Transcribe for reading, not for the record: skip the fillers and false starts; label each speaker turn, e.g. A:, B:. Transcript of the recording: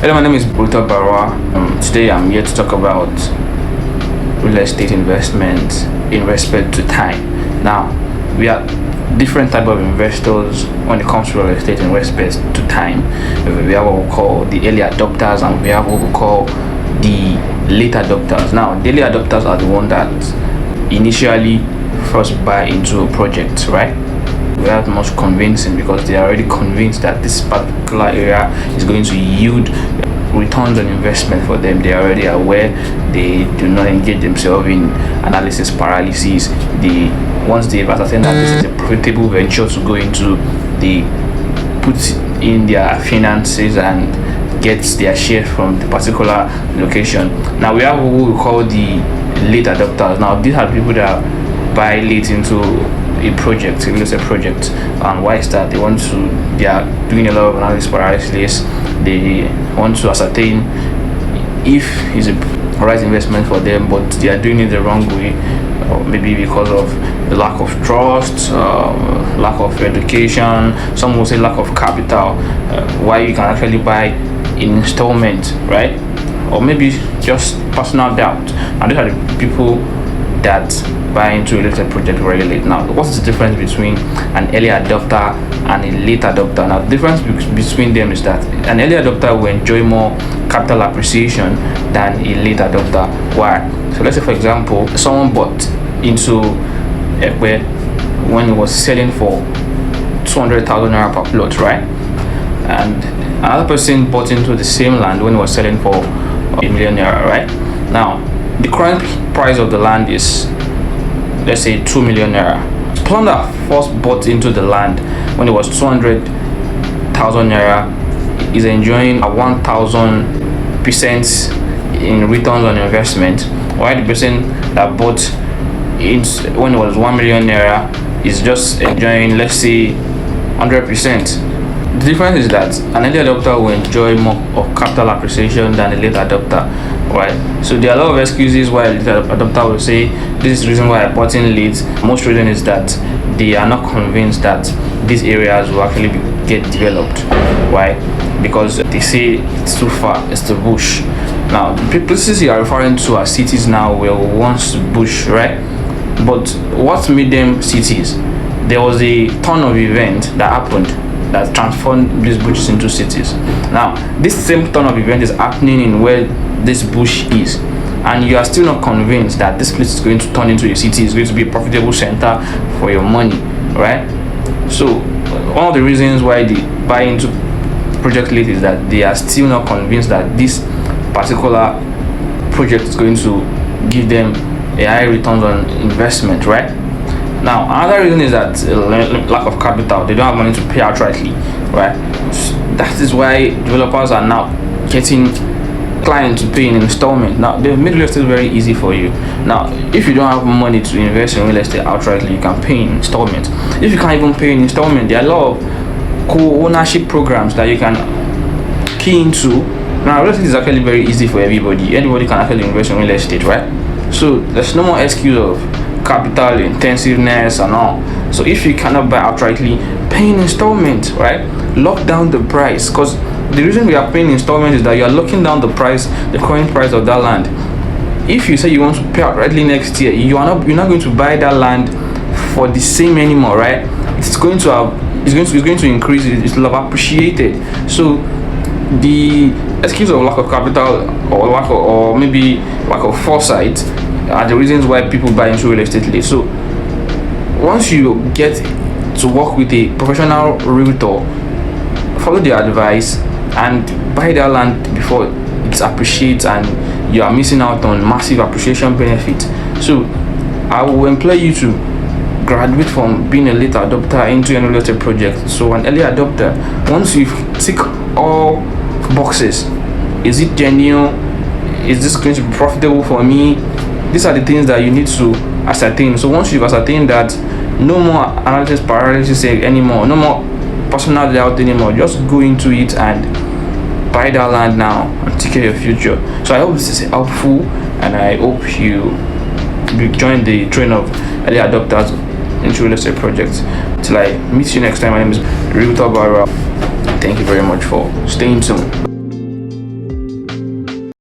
A: Hello, my name is Realtor. Today I'm here to talk about real estate investment in respect to time. Now, we are different type of investors when it comes to real estate in respect to time. We have what we call the early adopters and we have what we call the late adopters. Now, the early adopters are the one that initially first buy into a project, right? Without much convincing, because they are already convinced that this particular area is going to yield returns on investment for them. They are already aware. They do not engage themselves in analysis paralysis. Once they've ascertained that this is a profitable venture to go into, they put in their finances and get their share from the particular location. Now we have what we call the late adopters. Now these are people that buy late into a project, a real estate project. And why is that? They are doing a lot of analysis paralysis. They want to ascertain if it's a right investment for them, but they are doing it the wrong way, or maybe because of the lack of trust, lack of education. Some will say lack of capital. Why you can actually buy in installment, right? Or maybe just personal doubt. And these are the people that buy into a real estate project very late. Now, what's the difference between an early adopter and a late adopter? Now, the difference between them is that an early adopter will enjoy more capital appreciation than a late adopter. Why? So let's say, for example, someone bought into Ekwe when it was selling for 200,000 naira per plot, right? And another person bought into the same land when it was selling for 1 million naira, right? Now, the current price of the land is, let's say, 2 million naira. The person that first bought into the land when it was 200,000 naira is enjoying a 1,000% in returns on investment, while the person that bought in when it was 1 million naira is just enjoying, let's say, 100%. The difference is that an early adopter will enjoy more of capital appreciation than a late adopter, right? So there are a lot of excuses why a late adopter will say this is the reason why I bought in late. Most reason is that they are not convinced that these areas will actually get developed. Why? Because they say it's too far, it's the bush. Now, the places you are referring to are cities now were once bush, right? But what made them cities? There was a ton of event that happened that transformed these bushes into cities. Now, this same turn of event is happening in where this bush is, and you are still not convinced that this place is going to turn into a city, is going to be a profitable center for your money, right? So, one of the reasons why they buy into project late is that they are still not convinced that this particular project is going to give them a high returns on investment, right? Now, another reason is that lack of capital. They don't have money to pay outrightly, right? That is why developers are now getting clients to pay in installment. Now, they've made real estate very easy for you. Now, if you don't have money to invest in real estate outrightly, you can pay in installment. If you can't even pay in installment, there are a lot of co-ownership programs that you can key into. Now, real estate is actually very easy for everybody. Anybody can actually invest in real estate, right? So there's no more excuse of capital intensiveness and all. So if you cannot buy outrightly, pay in installment, right? Lock down the price, because the reason we are paying installment is that you are locking down the price, the current price of that land. If you say you want to pay outrightly next year, you're not going to buy that land for the same anymore, right? It's going to increase. It will have appreciated. So the excuse of lack of capital or maybe lack of foresight are the reasons why people buy into real estate late. So once you get to work with a professional realtor, follow their advice and buy that land before it appreciates and you are missing out on massive appreciation benefit. So I will employ you to graduate from being a late adopter into a real estate project. So an early adopter, once you tick all boxes, is it genuine? Is this going to be profitable for me? These are the things that you need to ascertain. So once you've ascertained that, no more analysis paralysis anymore, no more personal doubt anymore, just go into it and buy that land now and take care of your future. So I hope this is helpful, and I hope you join the train of early adopters into real estate projects. Till I meet you next time, my name is Realtor. Thank you very much for staying tuned.